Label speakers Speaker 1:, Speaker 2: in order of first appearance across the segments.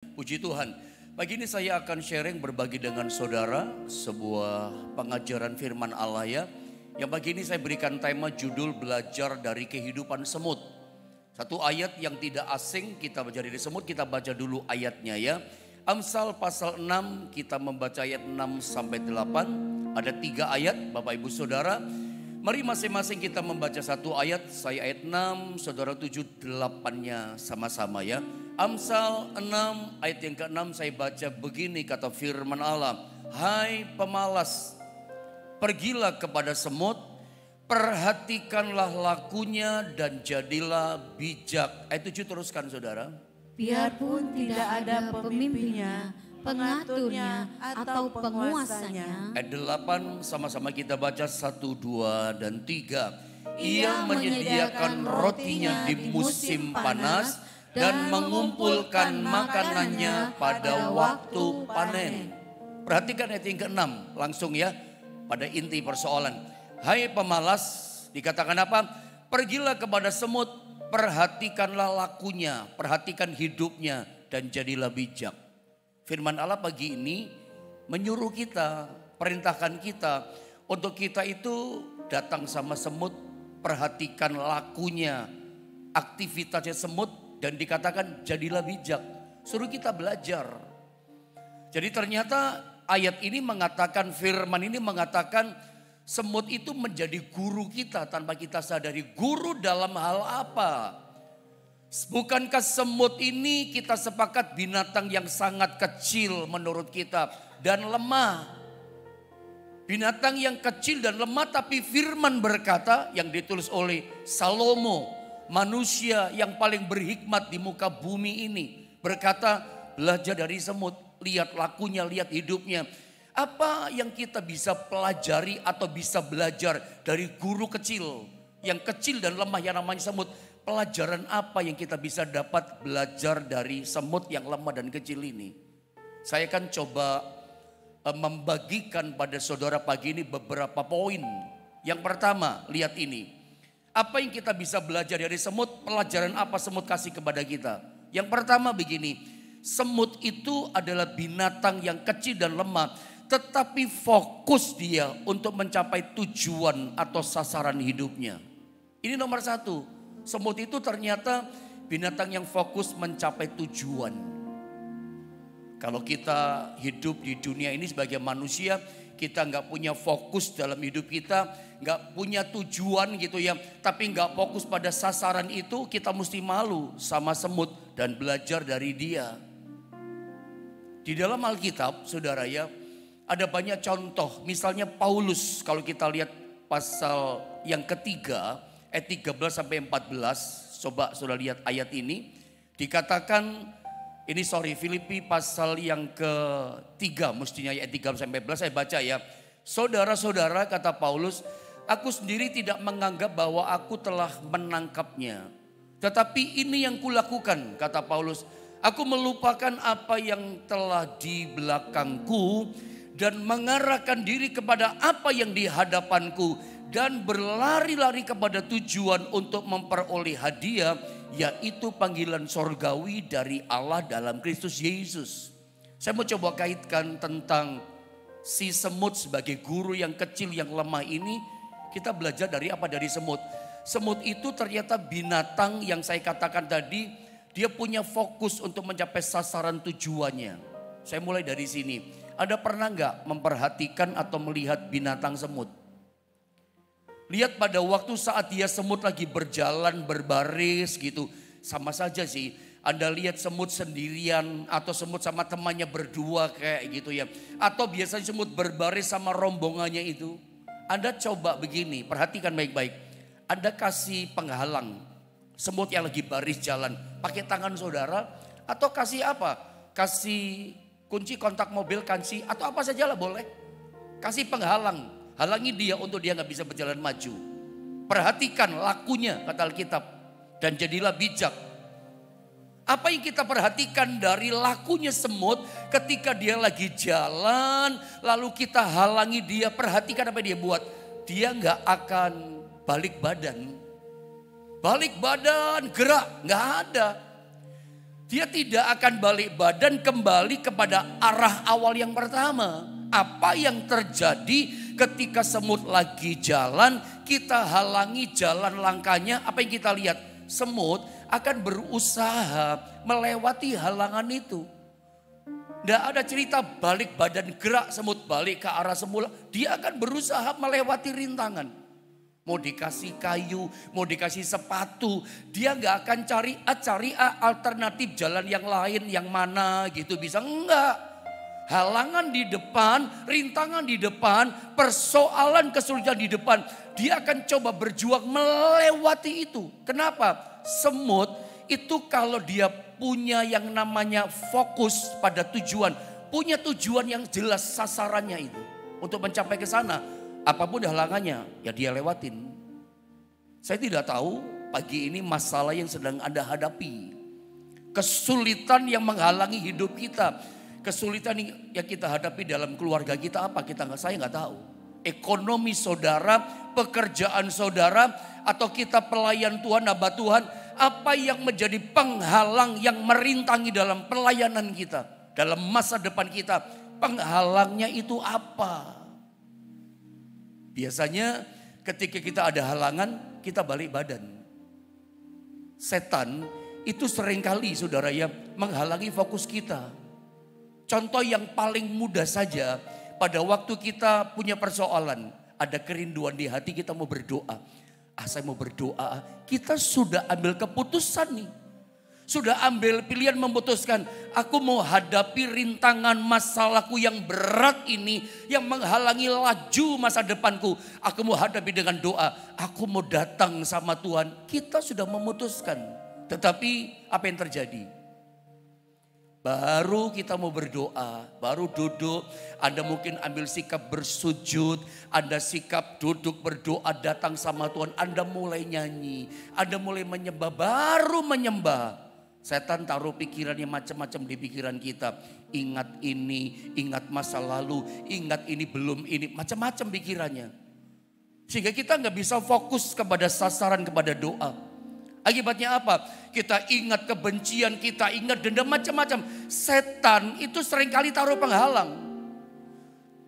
Speaker 1: Puji Tuhan. Pagi ini saya akan sharing berbagi dengan saudara sebuah pengajaran firman Allah ya. Yang pagi ini saya berikan tema judul belajar dari kehidupan semut. Satu ayat yang tidak asing kita baca dari semut, kita baca dulu ayatnya ya. Amsal pasal 6 kita membaca ayat 6 sampai 8. Ada 3 ayat Bapak Ibu Saudara. Mari masing-masing kita membaca satu ayat. Saya ayat 6, saudara 7, 8-nya sama-sama ya. Amsal 6 ayat yang ke-6 saya baca begini kata firman Allah. Hai pemalas, pergilah kepada semut, perhatikanlah lakunya dan jadilah bijak. Ayat 7 teruskan saudara.
Speaker 2: Biarpun tidak ada pemimpinnya, pengaturnya atau penguasanya.
Speaker 1: Ayat 8 sama-sama kita baca 1, 2, dan 3. Ia menyediakan rotinya di musim panas dan mengumpulkan makanannya pada waktu panen. Perhatikan ayat yang ke-6 langsung ya pada inti persoalan. Hai pemalas, dikatakan apa? Pergilah kepada semut, perhatikanlah lakunya, perhatikan hidupnya dan jadilah bijak. Firman Allah pagi ini menyuruh kita, perintahkan kita untuk kita itu datang sama semut, perhatikan lakunya, aktivitasnya semut dan dikatakan jadilah bijak. Suruh kita belajar. Jadi ternyata ayat ini mengatakan, firman ini mengatakan semut itu menjadi guru kita tanpa kita sadari. Guru dalam hal apa? Bukankah semut ini kita sepakat binatang yang sangat kecil menurut kita dan lemah. Binatang yang kecil dan lemah tapi firman berkata yang ditulis oleh Salomo. Manusia yang paling berhikmat di muka bumi ini. Berkata belajar dari semut, lihat lakunya, lihat hidupnya. Apa yang kita bisa pelajari atau bisa belajar dari guru kecil. Yang kecil dan lemah yang namanya semut. Pelajaran apa yang kita bisa dapat belajar dari semut yang lemah dan kecil ini? Saya akan coba membagikan pada saudara pagi ini beberapa poin. Yang pertama, lihat ini. Apa yang kita bisa belajar dari semut? Pelajaran apa semut kasih kepada kita? Yang pertama begini, semut itu adalah binatang yang kecil dan lemah, tetapi fokus dia untuk mencapai tujuan atau sasaran hidupnya. Ini nomor satu. Semut itu ternyata binatang yang fokus mencapai tujuan. Kalau kita hidup di dunia ini sebagai manusia, kita nggak punya fokus dalam hidup kita, nggak punya tujuan gitu ya, tapi nggak fokus pada sasaran itu, kita mesti malu sama semut dan belajar dari dia. Di dalam Alkitab, saudara ya, ada banyak contoh. Misalnya Paulus, kalau kita lihat pasal yang ketiga, ayat 13 sampai 14, coba saudara lihat ayat ini. Dikatakan, Filipi pasal yang ketiga, mestinya ayat 3 sampai 14 saya baca ya. Saudara-saudara kata Paulus, aku sendiri tidak menganggap bahwa aku telah menangkapnya. Tetapi ini yang kulakukan, kata Paulus. Aku melupakan apa yang telah di belakangku dan mengarahkan diri kepada apa yang di hadapanku. Dan berlari-lari kepada tujuan untuk memperoleh hadiah, yaitu panggilan sorgawi dari Allah dalam Kristus Yesus. Saya mau coba kaitkan tentang si semut sebagai guru yang kecil yang lemah ini. Kita belajar dari apa? Dari semut. Semut itu ternyata binatang yang saya katakan tadi, dia punya fokus untuk mencapai sasaran tujuannya. Saya mulai dari sini. Ada pernah nggak memperhatikan atau melihat binatang semut? Lihat pada waktu saat dia semut lagi berjalan berbaris gitu. Sama saja sih. Anda lihat semut sendirian atau semut sama temannya berdua kayak gitu ya. Atau biasanya semut berbaris sama rombongannya itu. Anda coba begini, perhatikan baik-baik. Anda kasih penghalang semut yang lagi baris jalan. Pakai tangan saudara atau kasih apa? Kasih kunci kontak mobil, kasih atau apa saja lah boleh. Kasih penghalang. Halangi dia untuk dia gak bisa berjalan maju. Perhatikan lakunya kata Alkitab. Dan jadilah bijak. Apa yang kita perhatikan dari lakunya semut ketika dia lagi jalan. Lalu kita halangi dia. Perhatikan apa yang dia buat. Dia gak akan balik badan. Balik badan, gerak, gak ada. Dia tidak akan balik badan kembali kepada arah awal yang pertama. Apa yang terjadi ketika semut lagi jalan, kita halangi jalan langkahnya, apa yang kita lihat? Semut akan berusaha melewati halangan itu. Tidak ada cerita balik badan gerak semut balik ke arah semula. Dia akan berusaha melewati rintangan. Mau dikasih kayu, mau dikasih sepatu, dia nggak akan cari alternatif jalan yang lain, yang mana gitu bisa. Enggak. Halangan di depan, rintangan di depan, persoalan kesulitan di depan. Dia akan coba berjuang melewati itu. Kenapa? Semut itu kalau dia punya yang namanya fokus pada tujuan, punya tujuan yang jelas sasarannya itu. Untuk mencapai ke sana, apapun halangannya, ya dia lewatin. Saya tidak tahu pagi ini masalah yang sedang Anda hadapi. Kesulitan yang menghalangi hidup kita. Kesulitan yang kita hadapi dalam keluarga kita apa? Saya nggak tahu. Ekonomi saudara, pekerjaan saudara, atau kita pelayan Tuhan, hamba Tuhan. Apa yang menjadi penghalang yang merintangi dalam pelayanan kita. Dalam masa depan kita. Penghalangnya itu apa? Biasanya ketika kita ada halangan, kita balik badan. Setan itu seringkali saudara ya menghalangi fokus kita. Contoh yang paling mudah saja, pada waktu kita punya persoalan, ada kerinduan di hati, kita mau berdoa. Saya mau berdoa, kita sudah ambil keputusan nih. Sudah ambil pilihan memutuskan, aku mau hadapi rintangan masalahku yang berat ini, yang menghalangi laju masa depanku. Aku mau hadapi dengan doa, aku mau datang sama Tuhan. Kita sudah memutuskan, tetapi apa yang terjadi? Baru kita mau berdoa, baru duduk, Anda mungkin ambil sikap bersujud, Anda sikap duduk berdoa datang sama Tuhan, Anda mulai nyanyi, Anda mulai menyembah, baru menyembah. Setan taruh pikirannya macam-macam di pikiran kita. Ingat ini, ingat masa lalu, ingat ini belum ini, macam-macam pikirannya. Sehingga kita nggak bisa fokus kepada sasaran, kepada doa. Akibatnya apa? Kita ingat kebencian, kita ingat dendam, macam-macam. Setan itu seringkali taruh penghalang.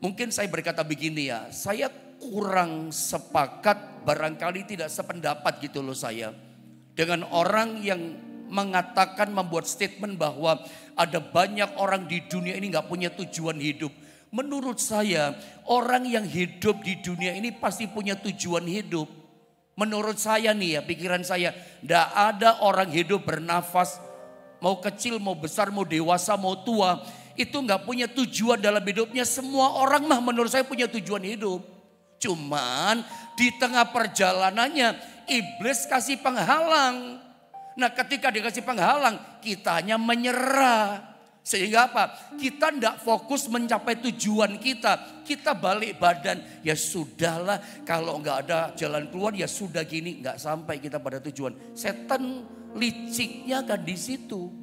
Speaker 1: Mungkin saya berkata begini ya, saya kurang sepakat, barangkali tidak sependapat gitu loh saya. Dengan orang yang mengatakan, membuat statement bahwa ada banyak orang di dunia ini gak punya tujuan hidup. Menurut saya, orang yang hidup di dunia ini pasti punya tujuan hidup. Menurut saya nih ya, pikiran saya, tidak ada orang hidup bernafas, mau kecil, mau besar, mau dewasa, mau tua, itu nggak punya tujuan dalam hidupnya. Semua orang mah menurut saya punya tujuan hidup. Cuman di tengah perjalanannya iblis kasih penghalang. Nah ketika dikasih penghalang, kitanya menyerah. Sehingga apa? Kita tidak fokus mencapai tujuan kita. Kita balik badan. Ya sudahlah, kalau nggak ada jalan keluar ya sudah gini. Nggak sampai kita pada tujuan. Setan liciknya kan di situ.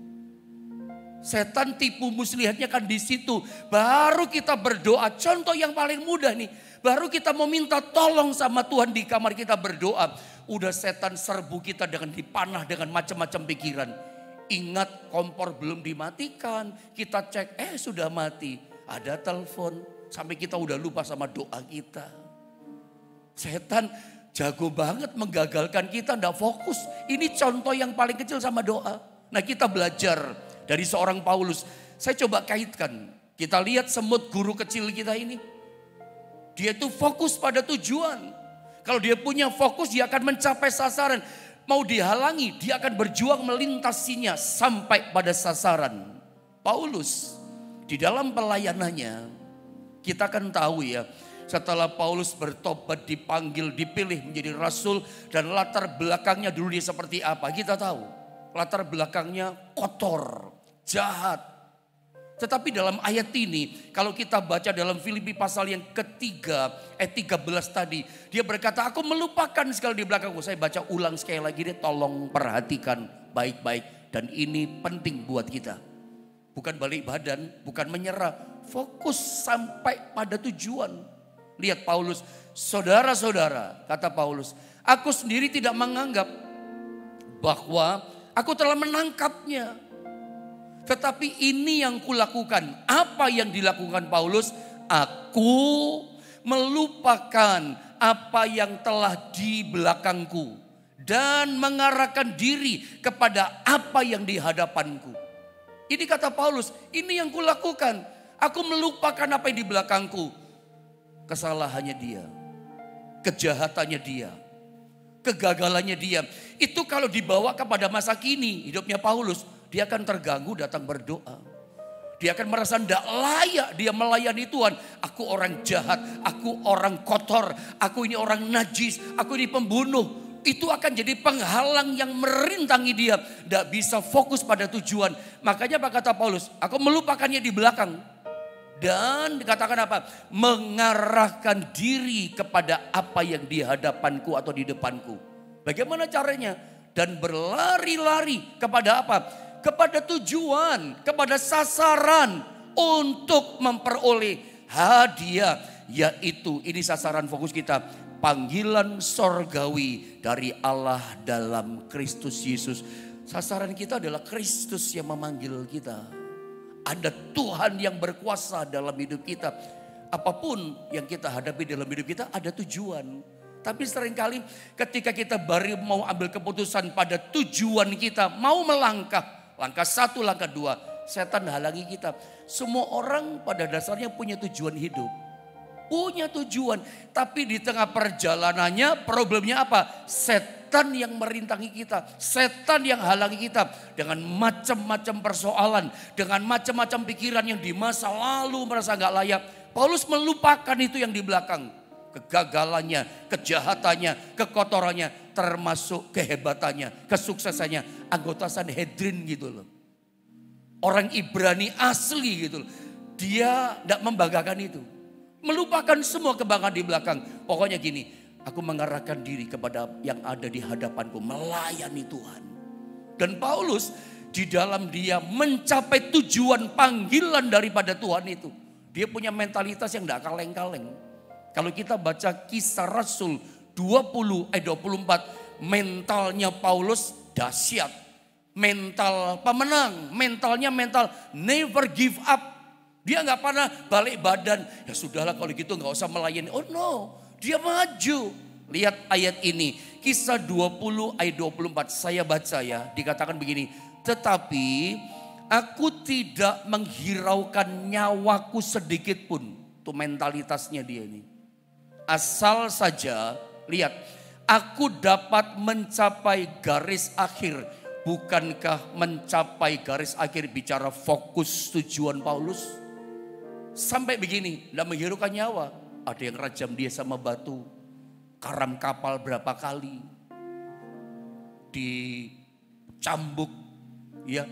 Speaker 1: Setan tipu muslihatnya kan di situ. Baru kita berdoa. Contoh yang paling mudah nih. Baru kita mau minta tolong sama Tuhan di kamar kita berdoa. Udah setan serbu kita dengan dipanah dengan macam-macam pikiran. Ingat kompor belum dimatikan, kita cek, sudah mati. Ada telepon, sampai kita udah lupa sama doa kita. Setan jago banget menggagalkan kita, ndak fokus. Ini contoh yang paling kecil sama doa. Nah kita belajar dari seorang Paulus. Saya coba kaitkan, kita lihat semut guru kecil kita ini. Dia tuh fokus pada tujuan. Kalau dia punya fokus, dia akan mencapai sasaran. Mau dihalangi, dia akan berjuang melintasinya sampai pada sasaran. Paulus di dalam pelayanannya, kita akan tahu ya, setelah Paulus bertobat, dipanggil, dipilih menjadi rasul, dan latar belakangnya dulu dia seperti apa, kita tahu. Latar belakangnya kotor, jahat. Tetapi dalam ayat ini, kalau kita baca dalam Filipi pasal yang ketiga, 13 tadi. Dia berkata, aku melupakan sekali di belakangku. Saya baca ulang sekali lagi, dia tolong perhatikan baik-baik. Dan ini penting buat kita. Bukan balik badan, bukan menyerah. Fokus sampai pada tujuan. Lihat Paulus, saudara-saudara, kata Paulus. Aku sendiri tidak menganggap bahwa aku telah menangkapnya. Tetapi ini yang kulakukan. Apa yang dilakukan Paulus? Aku melupakan apa yang telah di belakangku dan mengarahkan diri kepada apa yang di hadapanku. Ini kata Paulus, ini yang kulakukan. Aku melupakan apa yang di belakangku. Kesalahannya dia, kejahatannya dia, kegagalannya dia. Itu kalau dibawa kepada masa kini hidupnya Paulus, dia akan terganggu datang berdoa. Dia akan merasa tidak layak dia melayani Tuhan. Aku orang jahat, aku orang kotor, aku ini orang najis, aku ini pembunuh. Itu akan jadi penghalang yang merintangi dia. Tidak bisa fokus pada tujuan. Makanya apa kata Paulus? Aku melupakannya di belakang. Dan dikatakan apa? Mengarahkan diri kepada apa yang di hadapanku atau di depanku. Bagaimana caranya? Dan berlari-lari kepada apa? Kepada tujuan, kepada sasaran untuk memperoleh hadiah. Yaitu ini sasaran fokus kita. Panggilan sorgawi dari Allah dalam Kristus Yesus. Sasaran kita adalah Kristus yang memanggil kita. Ada Tuhan yang berkuasa dalam hidup kita. Apapun yang kita hadapi dalam hidup kita ada tujuan. Tapi seringkali ketika kita baru mau ambil keputusan pada tujuan kita. Mau melangkah. Langkah 1, langkah 2. Setan halangi kita. Semua orang pada dasarnya punya tujuan hidup. Punya tujuan. Tapi di tengah perjalanannya problemnya apa? Setan yang merintangi kita. Setan yang halangi kita. Dengan macam-macam persoalan. Dengan macam-macam pikiran yang di masa lalu merasa gak layak. Paulus melupakan itu yang di belakang. Kegagalannya, kejahatannya, kekotorannya. Termasuk kehebatannya, kesuksesannya. Anggota Sanhedrin gitu loh. Orang Ibrani asli gitu loh. Dia gak membanggakan itu. Melupakan semua kebanggaan di belakang. Pokoknya gini, aku mengarahkan diri kepada yang ada di hadapanku. Melayani Tuhan. Dan Paulus di dalam dia mencapai tujuan panggilan daripada Tuhan itu. Dia punya mentalitas yang tidak kaleng-kaleng. Kalau kita baca Kisah Rasul 20 ayat 24. Mentalnya Paulus dahsyat. Mental pemenang. Mentalnya mental never give up. Dia gak pernah balik badan. Ya sudahlah kalau gitu gak usah melayani. Oh no, dia maju. Lihat ayat ini. Kisah 20 ayat 24. Saya baca ya. Dikatakan begini. Tetapi aku tidak menghiraukan nyawaku sedikit pun. Itu mentalitasnya dia ini. Asal saja, lihat. Aku dapat mencapai garis akhir. Bukankah mencapai garis akhir bicara fokus tujuan Paulus? Sampai begini, tidak menghiraukan nyawa. Ada yang rajam dia sama batu. Karam kapal berapa kali. Dicambuk. Ya,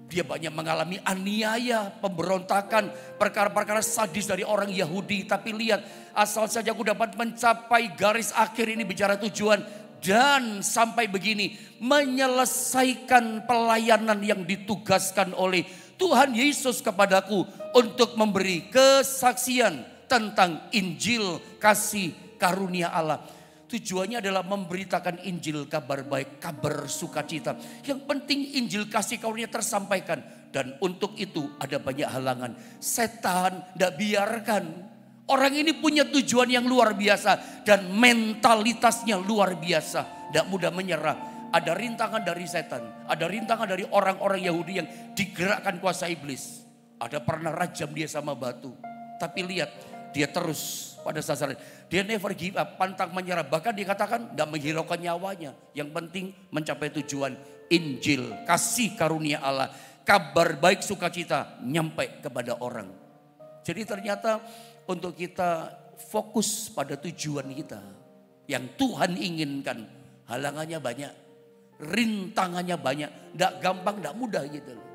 Speaker 1: dia banyak mengalami aniaya, pemberontakan. Perkara-perkara sadis dari orang Yahudi. Tapi lihat, asal saja aku dapat mencapai garis akhir ini bicara tujuan. Dan sampai begini, menyelesaikan pelayanan yang ditugaskan oleh Tuhan Yesus kepadaku untuk memberi kesaksian tentang Injil kasih karunia Allah. Tujuannya adalah memberitakan Injil, kabar baik, kabar sukacita. Yang penting Injil kasih karunia tersampaikan. Dan untuk itu ada banyak halangan. Setan tidak biarkan. Orang ini punya tujuan yang luar biasa. Dan mentalitasnya luar biasa. Tidak mudah menyerah. Ada rintangan dari setan. Ada rintangan dari orang-orang Yahudi yang digerakkan kuasa iblis. Ada pernah rajam dia sama batu. Tapi lihat, dia terus pada sasaran. Dia never give up, pantang menyerah. Bahkan dikatakan tidak menghiraukan nyawanya. Yang penting mencapai tujuan Injil, kasih karunia Allah. Kabar baik sukacita nyampe kepada orang. Jadi ternyata untuk kita fokus pada tujuan kita. Yang Tuhan inginkan, halangannya banyak. Rintangannya banyak, tidak gampang, tidak mudah gitu loh.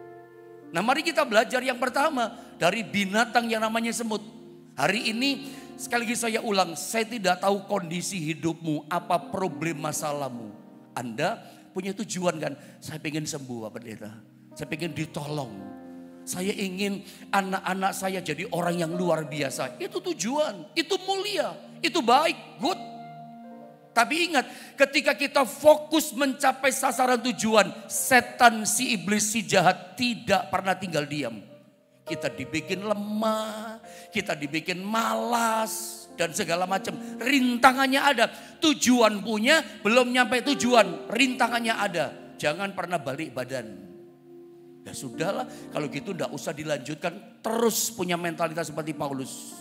Speaker 1: Nah mari kita belajar yang pertama dari binatang yang namanya semut. Hari ini sekali lagi saya ulang, saya tidak tahu kondisi hidupmu, apa problem masalahmu. Anda punya tujuan kan, saya pengen sembuh Pak Pendeta, saya pengen ditolong. Saya ingin anak-anak saya jadi orang yang luar biasa. Itu tujuan, itu mulia, itu baik, good. Tapi ingat, ketika kita fokus mencapai sasaran tujuan, setan, si iblis, si jahat tidak pernah tinggal diam. Kita dibikin lemah, kita dibikin malas, dan segala macam. Rintangannya ada, tujuan punya, belum nyampe tujuan, rintangannya ada. Jangan pernah balik badan. Ya sudahlah, kalau gitu enggak usah dilanjutkan, terus punya mentalitas seperti Paulus.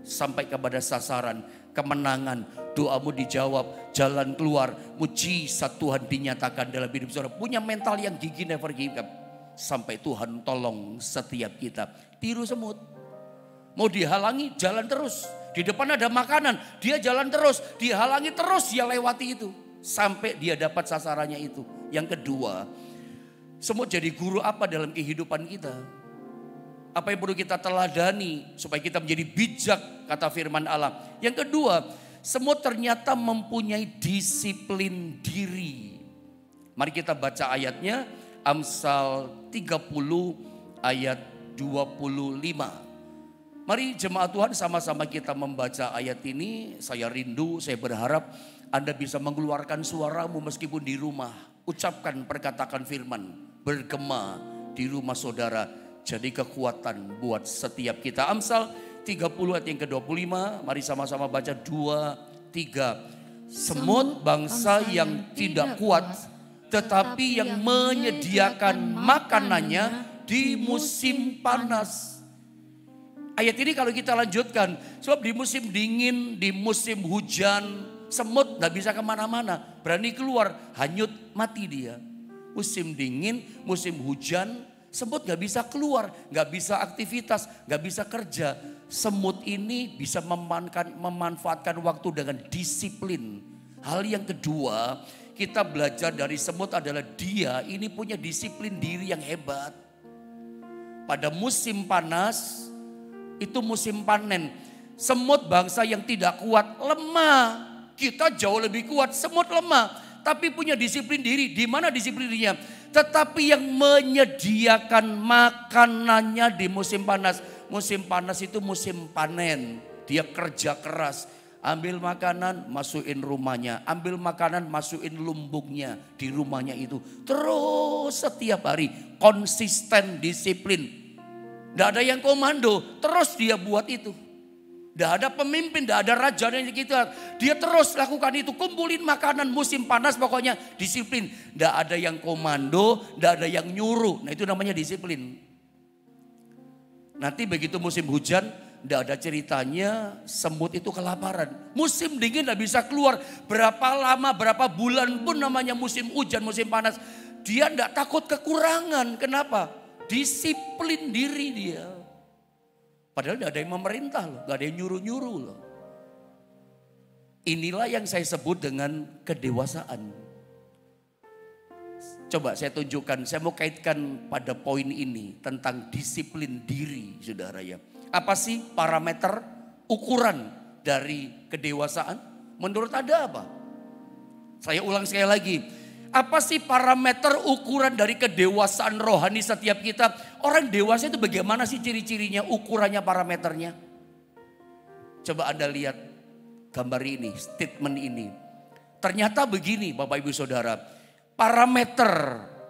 Speaker 1: Sampai kepada sasaran, kemenangan, doamu dijawab, jalan keluar, mujizat Tuhan dinyatakan dalam hidup saudara. Punya mental yang gigih, never give up. Sampai Tuhan tolong setiap kita. Tiru semut. Mau dihalangi, jalan terus. Di depan ada makanan, dia jalan terus. Dihalangi terus, dia lewati itu. Sampai dia dapat sasarannya itu. Yang kedua, semut jadi guru apa dalam kehidupan kita? Apa yang perlu kita teladani supaya kita menjadi bijak, kata firman Allah. Yang kedua, semut ternyata mempunyai disiplin diri. Mari kita baca ayatnya, Amsal 30 ayat 25. Mari jemaat Tuhan sama-sama kita membaca ayat ini. Saya rindu, saya berharap Anda bisa mengeluarkan suaramu meskipun di rumah. Ucapkan, perkatakan firman, bergema di rumah saudara. Jadi kekuatan buat setiap kita. Amsal 30 ayat yang ke-25. Mari sama-sama baca 2, 3. Semut bangsa yang tidak kuat, tetapi yang menyediakan makanannya di musim panas. Ayat ini kalau kita lanjutkan, sebab di musim dingin, di musim hujan, semut gak bisa kemana-mana. Berani keluar, hanyut, mati dia. Musim dingin, musim hujan, semut gak bisa keluar, gak bisa aktivitas, gak bisa kerja. Semut ini bisa memanfaatkan waktu dengan disiplin. Hal yang kedua, kita belajar dari semut adalah dia ini punya disiplin diri yang hebat. Pada musim panas, itu musim panen. Semut bangsa yang tidak kuat, lemah. Kita jauh lebih kuat, semut lemah. Tapi punya disiplin diri. Di mana disiplin dirinya? Tetapi yang menyediakan makanannya di musim panas. Musim panas itu musim panen. Dia kerja keras. Ambil makanan, masukin rumahnya. Ambil makanan, masukin lumbungnya di rumahnya itu. Terus setiap hari konsisten disiplin. Tidak ada yang komando, terus dia buat itu. Tidak ada pemimpin, tidak ada raja yang kita. Dia terus lakukan itu, kumpulin makanan musim panas pokoknya disiplin. Tidak ada yang komando, tidak ada yang nyuruh. Nah itu namanya disiplin. Nanti begitu musim hujan, tidak ada ceritanya semut itu kelaparan. Musim dingin tidak bisa keluar. Berapa lama, berapa bulan pun namanya musim hujan, musim panas. Dia tidak takut kekurangan. Kenapa? Disiplin diri dia. Padahal tidak ada yang memerintah loh, tidak ada yang nyuruh-nyuruh loh. Inilah yang saya sebut dengan kedewasaan. Coba saya tunjukkan, saya mau kaitkan pada poin ini tentang disiplin diri saudara ya. Apa sih parameter ukuran dari kedewasaan? Menurut Anda apa? Saya ulang sekali lagi. Apa sih parameter ukuran dari kedewasaan rohani setiap kita? Orang dewasa itu bagaimana sih ciri-cirinya, ukurannya, parameternya? Coba Anda lihat gambar ini, statement ini. Ternyata begini Bapak Ibu Saudara. Parameter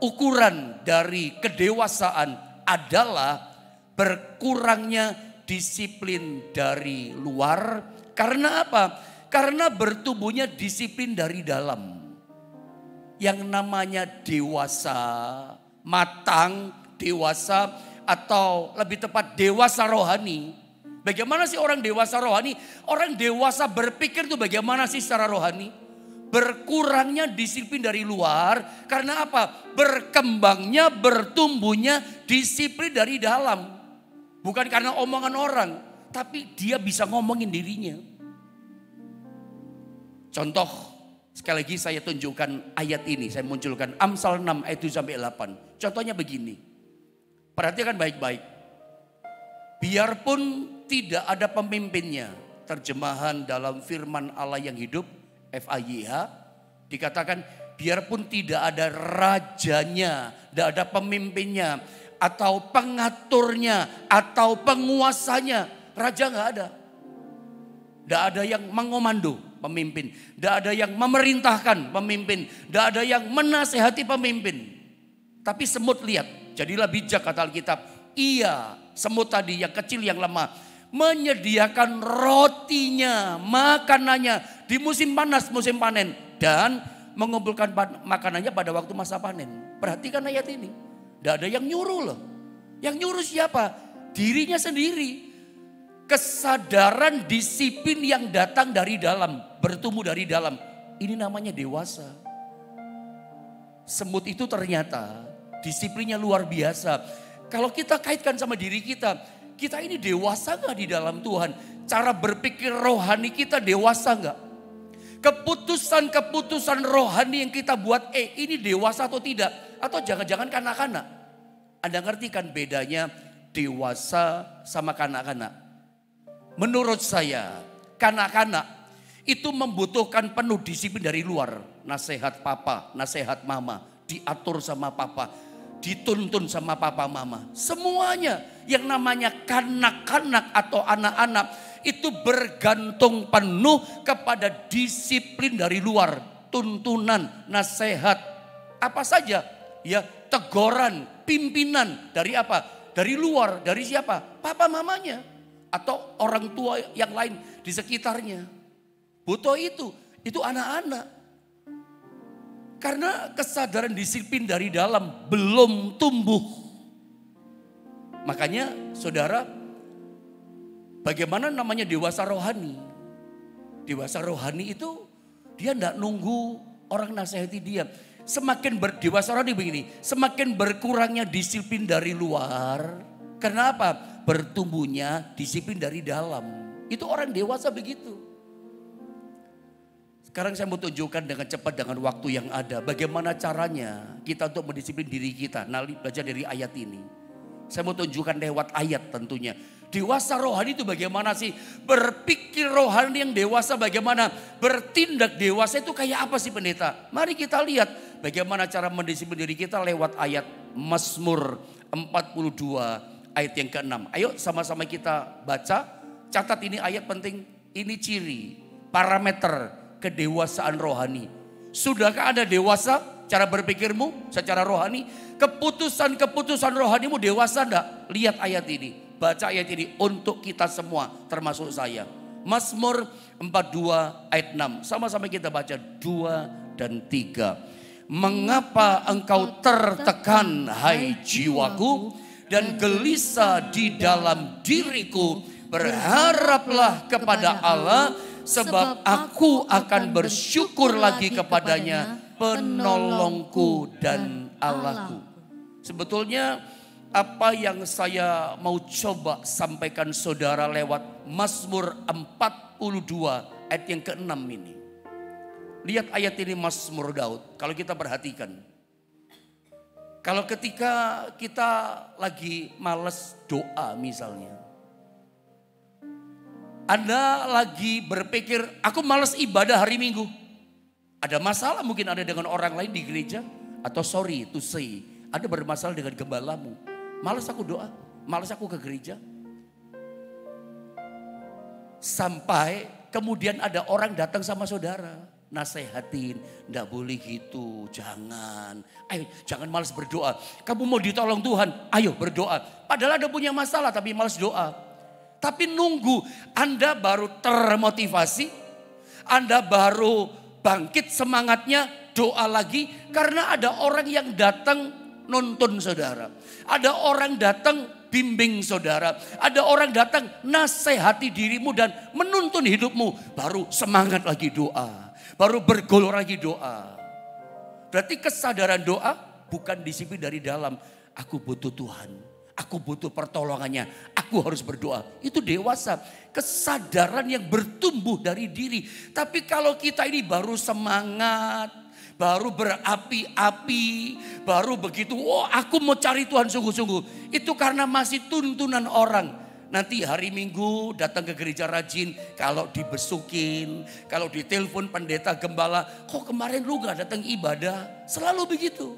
Speaker 1: ukuran dari kedewasaan adalah berkurangnya disiplin dari luar. Karena apa? Karena bertumbuhnya disiplin dari dalam. Yang namanya dewasa, matang, dewasa atau lebih tepat dewasa rohani. Bagaimana sih orang dewasa rohani? Orang dewasa berpikir tuh bagaimana sih secara rohani? Berkurangnya disiplin dari luar karena apa? Berkembangnya, bertumbuhnya disiplin dari dalam. Bukan karena omongan orang, tapi dia bisa ngomongin dirinya. Contoh. Sekali lagi saya tunjukkan ayat ini, saya munculkan Amsal 6 ayat 7-8. Contohnya begini, perhatikan baik-baik. Biarpun tidak ada pemimpinnya, terjemahan dalam firman Allah yang hidup, FAYH, dikatakan biarpun tidak ada rajanya, tidak ada pemimpinnya, atau pengaturnya, atau penguasanya. Raja nggak ada. Tidak ada yang mengomando. pemimpin. Tidak ada yang memerintahkan pemimpin. Tidak ada yang menasehati pemimpin. Tapi semut lihat, jadilah bijak kata Alkitab. Ia, semut tadi yang kecil yang lemah, menyediakan rotinya, makanannya di musim panas, musim panen. Dan mengumpulkan makanannya pada waktu masa panen. Perhatikan ayat ini. Tidak ada yang nyuruh loh. Yang nyuruh siapa? Dirinya sendiri. Kesadaran disiplin yang datang dari dalam, bertumbuh dari dalam. Ini namanya dewasa. Semut itu ternyata disiplinnya luar biasa. Kalau kita kaitkan sama diri kita ini dewasa gak di dalam Tuhan? Cara berpikir rohani kita dewasa gak? Keputusan-keputusan rohani yang kita buat, ini dewasa atau tidak? Atau jangan-jangan kanak-kanak? Anda ngerti kan bedanya dewasa sama kanak-kanak? Menurut saya, kanak-kanak itu membutuhkan penuh disiplin dari luar. Nasihat papa, nasihat mama, diatur sama papa, dituntun sama papa mama. Semuanya yang namanya kanak-kanak atau anak-anak itu bergantung penuh kepada disiplin dari luar. Tuntunan, nasihat, apa saja. Ya, teguran, pimpinan dari apa? Dari luar, dari siapa? Papa mamanya. Atau orang tua yang lain di sekitarnya. Butuh itu anak-anak. Karena kesadaran disiplin dari dalam belum tumbuh. Makanya saudara, bagaimana namanya dewasa rohani? Dewasa rohani itu dia tidak nunggu orang nasihati dia. Semakin dewasa rohani begini, semakin berkurangnya disiplin dari luar. Kenapa? Bertumbuhnya disiplin dari dalam. Itu orang dewasa begitu. Sekarang saya mau tunjukkan dengan cepat dengan waktu yang ada. Bagaimana caranya kita untuk mendisiplin diri kita. Nah, belajar dari ayat ini. Saya mau tunjukkan lewat ayat tentunya. Dewasa rohani itu bagaimana sih? Berpikir rohani yang dewasa bagaimana? Bertindak dewasa itu kayak apa sih pendeta? Mari kita lihat bagaimana cara mendisiplin diri kita lewat ayat Mazmur 42. Ayat yang ke-6. Ayo sama-sama kita baca. Catat ini ayat penting. Ini ciri, parameter kedewasaan rohani. Sudahkah Anda dewasa cara berpikirmu secara rohani? Keputusan-keputusan rohanimu dewasa enggak? Lihat ayat ini. Baca ayat ini untuk kita semua termasuk saya. Mazmur 42 ayat 6. Sama-sama kita baca 2 dan 3. Mengapa engkau tertekan hai jiwaku? Dan gelisah di dalam diriku, berharaplah kepada Allah, sebab aku akan bersyukur lagi kepadanya, penolongku dan Allahku. Sebetulnya apa yang saya mau coba sampaikan saudara lewat Mazmur 42 ayat yang ke-6 ini. Lihat ayat ini Mazmur Daud, kalau kita perhatikan. Kalau ketika kita lagi males doa misalnya. Anda lagi berpikir, aku males ibadah hari Minggu. Ada masalah mungkin ada dengan orang lain di gereja. Atau sorry to say, ada bermasalah dengan gembalamu. Males aku doa, males aku ke gereja. Sampai kemudian ada orang datang sama saudara. Nasehatin, enggak boleh gitu, jangan. Ayo jangan malas berdoa. Kamu mau ditolong Tuhan, ayo berdoa. Padahal Anda punya masalah tapi malas doa. Tapi nunggu Anda baru termotivasi, Anda baru bangkit semangatnya doa lagi. Karena ada orang yang datang nuntun saudara. Ada orang datang bimbing saudara. Ada orang datang nasihati dirimu dan menuntun hidupmu. Baru semangat lagi doa. Baru bergolor lagi doa. Berarti kesadaran doa bukan disiplin dari dalam. Aku butuh Tuhan. Aku butuh pertolongannya. Aku harus berdoa. Itu dewasa. Kesadaran yang bertumbuh dari diri. Tapi kalau kita ini baru semangat. Baru berapi-api. Baru begitu. Oh aku mau cari Tuhan sungguh-sungguh. Itu karena masih tuntunan orang. Nanti hari Minggu datang ke gereja rajin. Kalau dibesukin, kalau ditelepon pendeta gembala. Kok kemarin lu gak datang ibadah? Selalu begitu.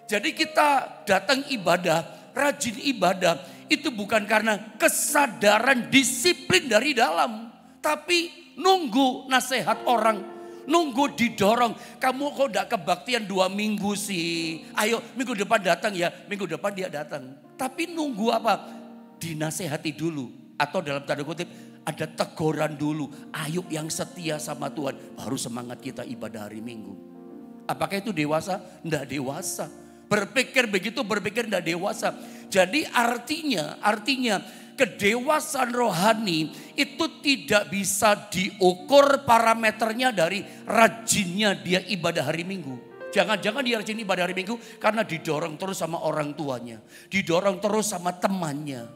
Speaker 1: Jadi kita datang ibadah, rajin ibadah. Itu bukan karena kesadaran disiplin dari dalam. Tapi nunggu nasihat orang, nunggu didorong. Kamu kok gak kebaktian 2 minggu sih? Ayo minggu depan datang ya, minggu depan dia datang. Tapi nunggu apa? Dinasehati dulu. Atau dalam tanda kutip ada teguran dulu. Ayo yang setia sama Tuhan, baru semangat kita ibadah hari Minggu. Apakah itu dewasa? Enggak dewasa. Berpikir begitu, berpikir enggak dewasa. Jadi artinya kedewasaan rohani itu tidak bisa diukur parameternya dari rajinnya dia ibadah hari Minggu. Jangan-jangan dia rajin ibadah hari Minggu karena didorong terus sama orang tuanya. Didorong terus sama temannya.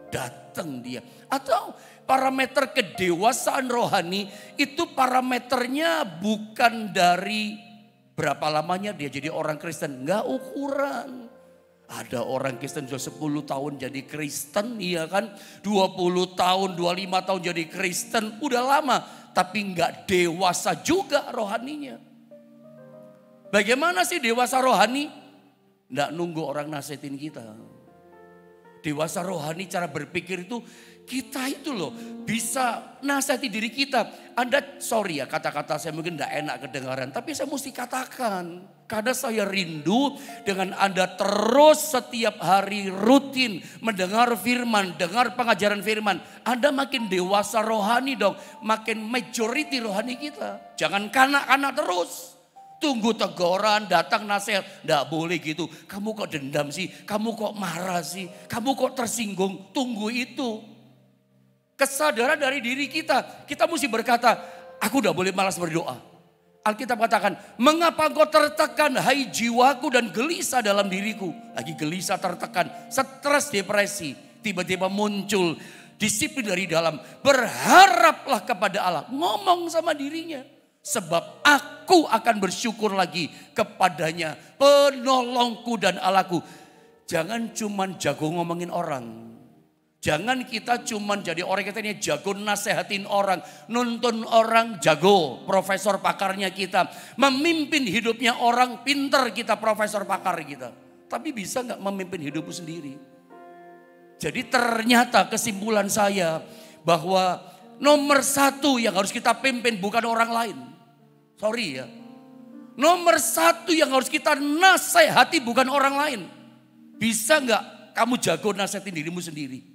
Speaker 1: Datang dia. Atau parameter kedewasaan rohani itu parameternya bukan dari berapa lamanya dia jadi orang Kristen. Enggak ukuran. Ada orang Kristen sudah 10 tahun jadi Kristen, iya kan? 20 tahun, 25 tahun jadi Kristen, udah lama. Tapi enggak dewasa juga rohaninya. Bagaimana sih dewasa rohani? Enggak nunggu orang nasihatin kita. Dewasa rohani cara berpikir itu kita itu loh bisa nasihati diri kita. Anda sorry ya kata-kata saya mungkin enggak enak kedengaran. Tapi saya mesti katakan. Karena saya rindu dengan Anda terus setiap hari rutin mendengar firman, dengar pengajaran firman. Anda makin dewasa rohani dong, makin majority rohani kita. Jangan kanak-kanak terus. Tunggu teguran, datang nasihat. Nggak boleh gitu. Kamu kok dendam sih? Kamu kok marah sih? Kamu kok tersinggung? Tunggu itu. Kesadaran dari diri kita. Kita mesti berkata, aku udah boleh malas berdoa. Alkitab katakan, mengapa engkau tertekan hai jiwaku dan gelisah dalam diriku. Lagi gelisah tertekan, stres depresi. Tiba-tiba muncul disiplin dari dalam. Berharaplah kepada Allah. Ngomong sama dirinya. Sebab aku akan bersyukur lagi kepadanya. Penolongku dan Allahku. Jangan cuman jago ngomongin orang. Jangan kita cuman jadi orang kita ini jago nasehatin orang. Nuntun orang jago. Profesor pakarnya kita. Memimpin hidupnya orang pinter kita profesor pakar kita. Tapi bisa gak memimpin hidupmu sendiri? Jadi ternyata kesimpulan saya bahwa nomor 1 yang harus kita pimpin bukan orang lain. Sorry ya. Nomor 1 yang harus kita nasihati bukan orang lain. Bisa gak kamu jago nasihatin dirimu sendiri?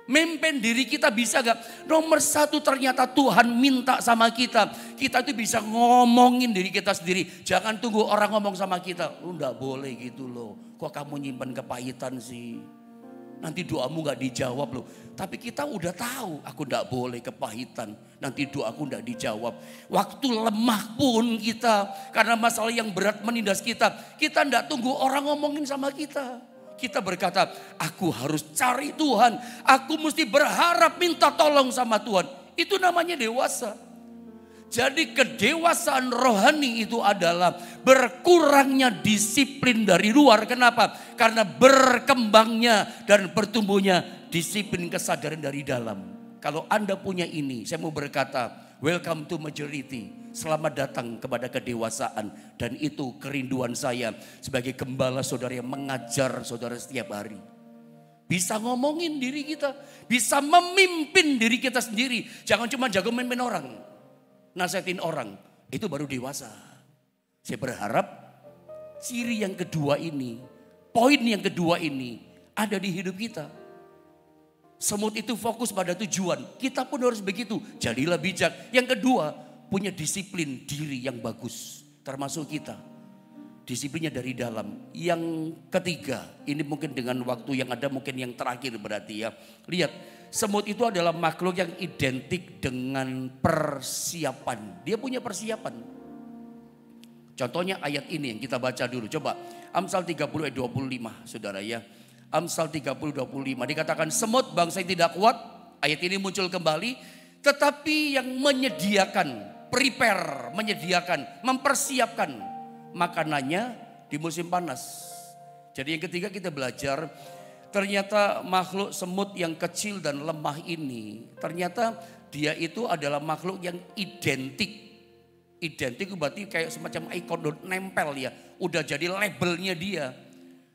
Speaker 1: Mimpin diri kita bisa gak? Nomor 1 ternyata Tuhan minta sama kita. Kita itu bisa ngomongin diri kita sendiri. Jangan tunggu orang ngomong sama kita. Lu gak boleh gitu loh. Kok kamu nyimpan kepahitan sih? Nanti doamu gak dijawab loh. Tapi kita udah tahu aku gak boleh kepahitan. Nanti doaku gak dijawab. Waktu lemah pun kita. Karena masalah yang berat menindas kita. Kita gak tunggu orang ngomongin sama kita. Kita berkata, aku harus cari Tuhan. Aku mesti berharap minta tolong sama Tuhan. Itu namanya dewasa. Jadi kedewasaan rohani itu adalah berkurangnya disiplin dari luar. Kenapa? Karena berkembangnya dan bertumbuhnya disiplin kesadaran dari dalam. Kalau Anda punya ini, saya mau berkata, welcome to majority. Selamat datang kepada kedewasaan. Dan itu kerinduan saya sebagai gembala saudara yang mengajar saudara setiap hari. Bisa ngomongin diri kita. Bisa memimpin diri kita sendiri. Jangan cuma jago memimpin orang. Nasihatin orang. Itu baru dewasa. Saya berharap ciri yang kedua ini. Poin yang kedua ini ada di hidup kita. Semut itu fokus pada tujuan. Kita pun harus begitu. Jadilah bijak. Yang kedua, punya disiplin diri yang bagus. Termasuk kita. Disiplinnya dari dalam. Yang ketiga, ini mungkin dengan waktu yang ada mungkin yang terakhir berarti ya. Lihat, semut itu adalah makhluk yang identik dengan persiapan. Dia punya persiapan. Contohnya ayat ini yang kita baca dulu. Coba Amsal 30 ayat 25 saudara ya. Amsal 30-25 dikatakan semut bangsa yang tidak kuat. Ayat ini muncul kembali. Tetapi yang menyediakan, prepare, menyediakan, mempersiapkan makanannya di musim panas. Jadi yang ketiga kita belajar. Ternyata makhluk semut yang kecil dan lemah ini. Ternyata dia itu adalah makhluk yang identik. Identik berarti kayak semacam ikon nempel ya. Udah jadi labelnya dia.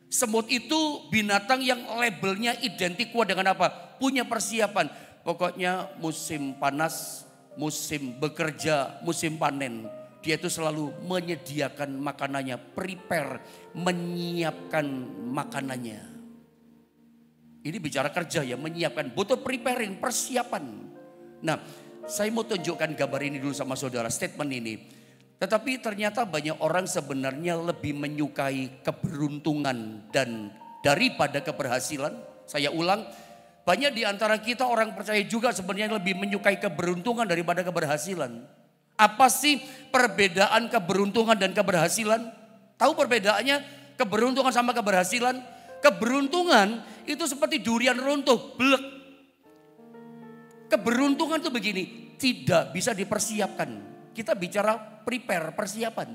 Speaker 1: Semut itu binatang yang labelnya identik kuat dengan apa? Punya persiapan. Pokoknya musim panas, musim bekerja, musim panen, dia itu selalu menyediakan makanannya, prepare, menyiapkan makanannya. Ini bicara kerja ya, menyiapkan, butuh preparing, persiapan. Nah, saya mau tunjukkan gambar ini dulu sama saudara, statement ini. Tetapi ternyata banyak orang sebenarnya lebih menyukai keberuntungan dan daripada keberhasilan. Saya ulang, banyak di antara kita orang percaya juga sebenarnya lebih menyukai keberuntungan daripada keberhasilan. Apa sih perbedaan keberuntungan dan keberhasilan? Tahu perbedaannya keberuntungan sama keberhasilan? Keberuntungan itu seperti durian runtuh, blek. Keberuntungan itu begini, tidak bisa dipersiapkan. Kita bicara prepare, persiapan.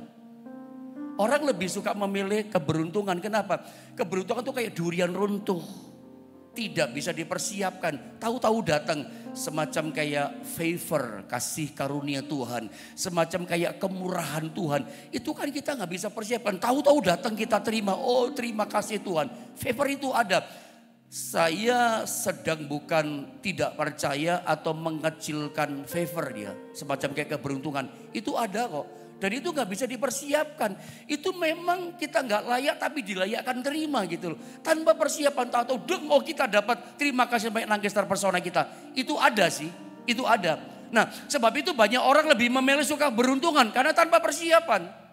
Speaker 1: Orang lebih suka memilih keberuntungan. Kenapa? Keberuntungan itu kayak durian runtuh. Tidak bisa dipersiapkan. Tahu-tahu datang. Semacam kayak favor, kasih karunia Tuhan. Semacam kayak kemurahan Tuhan. Itu kan kita gak bisa persiapkan. Tahu-tahu datang kita terima. Oh, terima kasih Tuhan. Favor itu ada. Saya sedang bukan tidak percaya atau mengecilkan favor dia. Semacam kayak keberuntungan. Itu ada kok. Dan itu gak bisa dipersiapkan. Itu memang kita gak layak tapi dilayakkan terima gitu loh. Tanpa persiapan tahu-tahu deng, oh kita dapat terima kasih banyak nangis terpesona kita. Itu ada sih, itu ada. Nah sebab itu banyak orang lebih memilih suka beruntungan karena tanpa persiapan.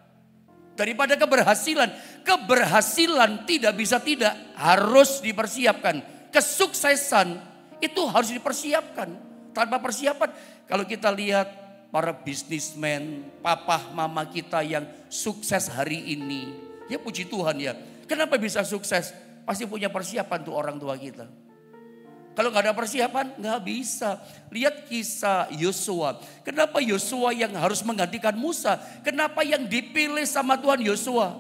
Speaker 1: Daripada keberhasilan. Keberhasilan tidak bisa tidak, harus dipersiapkan. Kesuksesan itu harus dipersiapkan. Tanpa persiapan, kalau kita lihat para bisnismen, papa mama kita yang sukses hari ini. Ya puji Tuhan ya. Kenapa bisa sukses? Pasti punya persiapan tuh orang tua kita. Kalau gak ada persiapan gak bisa. Lihat kisah Yosua. Kenapa Yosua yang harus menggantikan Musa? Kenapa yang dipilih sama Tuhan Yosua?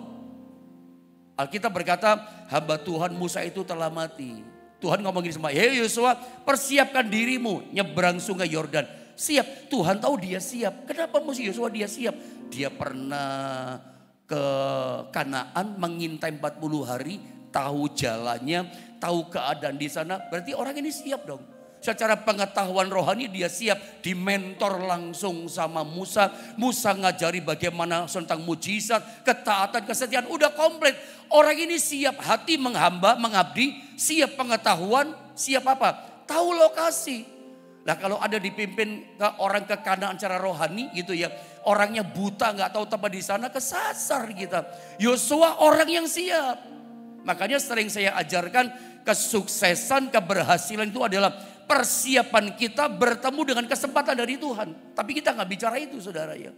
Speaker 1: Alkitab berkata hamba Tuhan Musa itu telah mati. Tuhan ngomong gini sama, hei Yosua persiapkan dirimu nyebrang sungai Yordan. Siap, Tuhan tahu dia siap. Kenapa mesti Yosua dia siap? Dia pernah ke Kanaan mengintai 40 hari, tahu jalannya, tahu keadaan di sana. Berarti orang ini siap dong. Secara pengetahuan rohani dia siap, dimentor langsung sama Musa. Musa ngajari bagaimana tentang mujizat, ketaatan, kesetiaan, udah komplit. Orang ini siap hati menghamba, mengabdi, siap pengetahuan, siap apa? Tahu lokasi. Nah kalau ada dipimpin ke orang ke Kanaan secara rohani gitu ya. Orangnya buta gak tahu tempat di sana, kesasar kita. Yosua orang yang siap. Makanya sering saya ajarkan kesuksesan, keberhasilan itu adalah persiapan kita bertemu dengan kesempatan dari Tuhan. Tapi kita gak bicara itu saudara ya.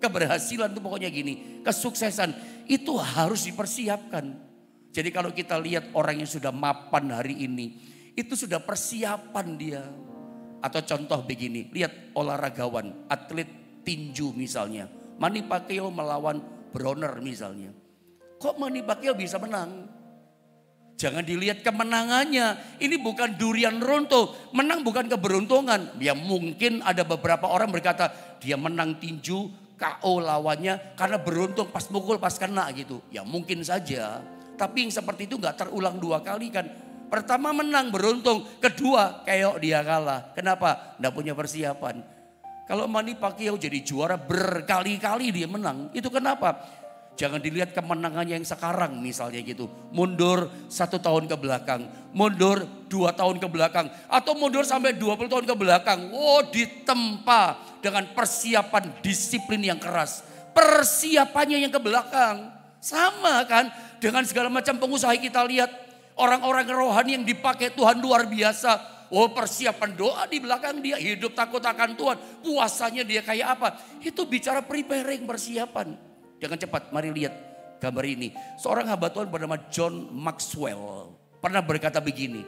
Speaker 1: Keberhasilan itu pokoknya gini, kesuksesan itu harus dipersiapkan. Jadi kalau kita lihat orang yang sudah mapan hari ini, itu sudah persiapan dia. Atau contoh begini, lihat olahragawan, atlet tinju misalnya. Manny Pacquiao melawan Broner misalnya. Kok Manny Pacquiao bisa menang? Jangan dilihat kemenangannya. Ini bukan durian runtuh. Menang bukan keberuntungan. Ya mungkin ada beberapa orang berkata dia menang tinju, KO lawannya karena beruntung pas mukul pas kena gitu. Ya mungkin saja. Tapi yang seperti itu gak terulang 2 kali kan. Pertama menang beruntung, kedua keok dia kalah. Kenapa? Nggak punya persiapan. Kalau Manny Pacquiao jadi juara berkali-kali dia menang. Itu kenapa? Jangan dilihat kemenangannya yang sekarang misalnya gitu. Mundur 1 tahun ke belakang. Mundur 2 tahun ke belakang. Atau mundur sampai 20 tahun ke belakang. Oh ditempa dengan persiapan disiplin yang keras. Persiapannya yang ke belakang. Sama kan dengan segala macam pengusaha kita lihat. Orang-orang rohani yang dipakai Tuhan luar biasa. Oh persiapan doa di belakang dia. Hidup takut akan Tuhan. Puasanya dia kayak apa. Itu bicara preparing persiapan. Jangan cepat, mari lihat gambar ini. Seorang hamba Tuhan bernama John Maxwell pernah berkata begini.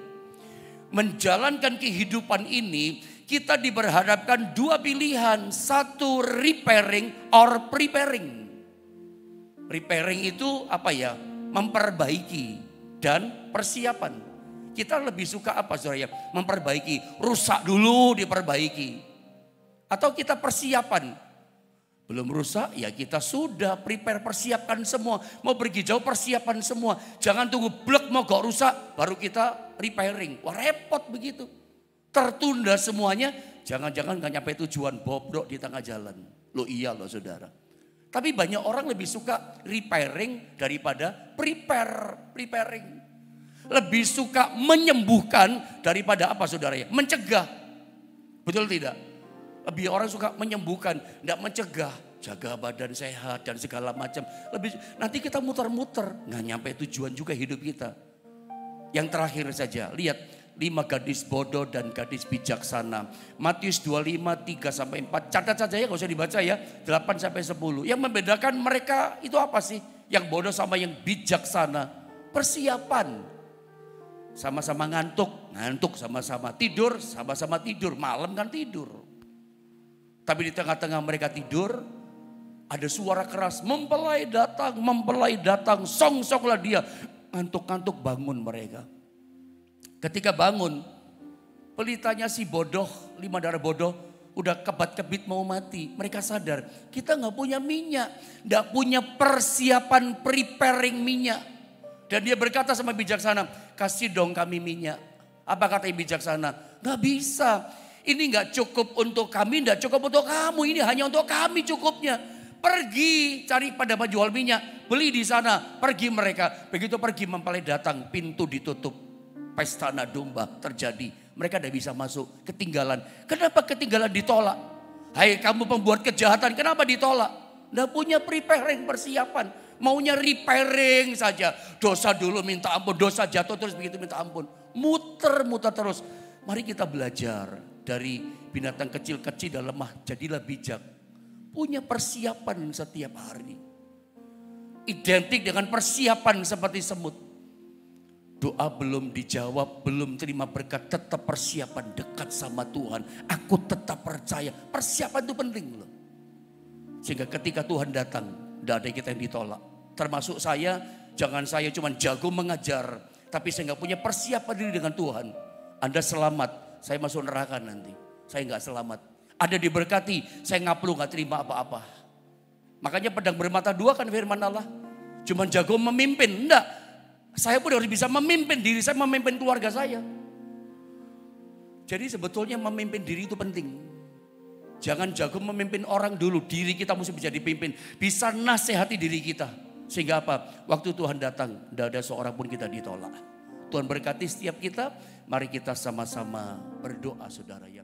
Speaker 1: Menjalankan kehidupan ini kita diberhadapkan 2 pilihan. 1 repairing or preparing. Repairing itu apa ya? Memperbaiki dan persiapan. Kita lebih suka apa saudara ya? Memperbaiki. Rusak dulu diperbaiki. Atau kita persiapan. Belum rusak ya kita sudah prepare persiapkan semua. Mau pergi jauh persiapan semua. Jangan tunggu blek mau rusak baru kita repairing. Wah repot begitu. Tertunda semuanya Jangan-jangan gak nyampe tujuan, bobrok di tengah jalan. Loh iya loh saudara. Tapi banyak orang lebih suka repairing daripada preparing. Lebih suka menyembuhkan daripada apa saudara ya? Mencegah. Betul tidak? Lebih orang suka menyembuhkan, tidak mencegah. Jaga badan sehat dan segala macam. Nanti kita muter-muter, nggak nyampe tujuan juga hidup kita. Yang terakhir saja, lihat 5 gadis bodoh dan gadis bijaksana. Matius 25, 3-4. Catat saja ya, gak usah dibaca ya. 8-10. Yang membedakan mereka itu apa sih? Yang bodoh sama yang bijaksana. Persiapan. Sama-sama ngantuk sama-sama. Tidur, sama-sama tidur. Malam kan tidur. Tapi di tengah-tengah mereka tidur, ada suara keras, mempelai datang, song-songlah dia. Ngantuk-ngantuk bangun mereka. Ketika bangun, pelitanya si bodoh, 5 darah bodoh, udah kebat-kebit mau mati. Mereka sadar, kita gak punya minyak, gak punya persiapan preparing minyak. Dan dia berkata sama bijaksana, kasih dong kami minyak. Apa kata bijaksana? Gak bisa. Ini gak cukup untuk kami, gak cukup untuk kamu. Ini hanya untuk kami cukupnya. Pergi cari pada jual minyak, beli di sana. Pergi mereka. Begitu pergi mempelai datang, pintu ditutup. Pesta anak domba terjadi. Mereka tidak bisa masuk, ketinggalan. Kenapa ketinggalan ditolak? Hai kamu pembuat kejahatan, kenapa ditolak? Tidak punya preparing persiapan. Maunya repairing saja. Dosa dulu minta ampun, dosa jatuh terus begitu minta ampun. Muter-muter terus. Mari kita belajar dari binatang kecil-kecil dan lemah. Jadilah bijak. Punya persiapan setiap hari. Identik dengan persiapan seperti semut. Doa belum dijawab, belum terima berkat, tetap persiapan dekat sama Tuhan. Aku tetap percaya, persiapan itu penting loh. Sehingga ketika Tuhan datang, tidak ada kita yang ditolak. Termasuk saya, jangan saya cuma jago mengajar, tapi saya nggak punya persiapan diri dengan Tuhan. Anda selamat, saya masuk neraka nanti. Saya nggak selamat. Ada diberkati, saya ngaplu nggak terima apa-apa. Makanya pedang bermata dua kan firman Allah. Cuma jago memimpin, enggak. Saya pun harus bisa memimpin diri saya, memimpin keluarga saya. Jadi sebetulnya memimpin diri itu penting. Jangan jago memimpin orang dulu, diri kita mesti bisa dipimpin. Bisa nasihati diri kita. Sehingga apa? Waktu Tuhan datang, tidak ada seorang pun kita ditolak. Tuhan berkati setiap kita, mari kita sama-sama berdoa saudara ya.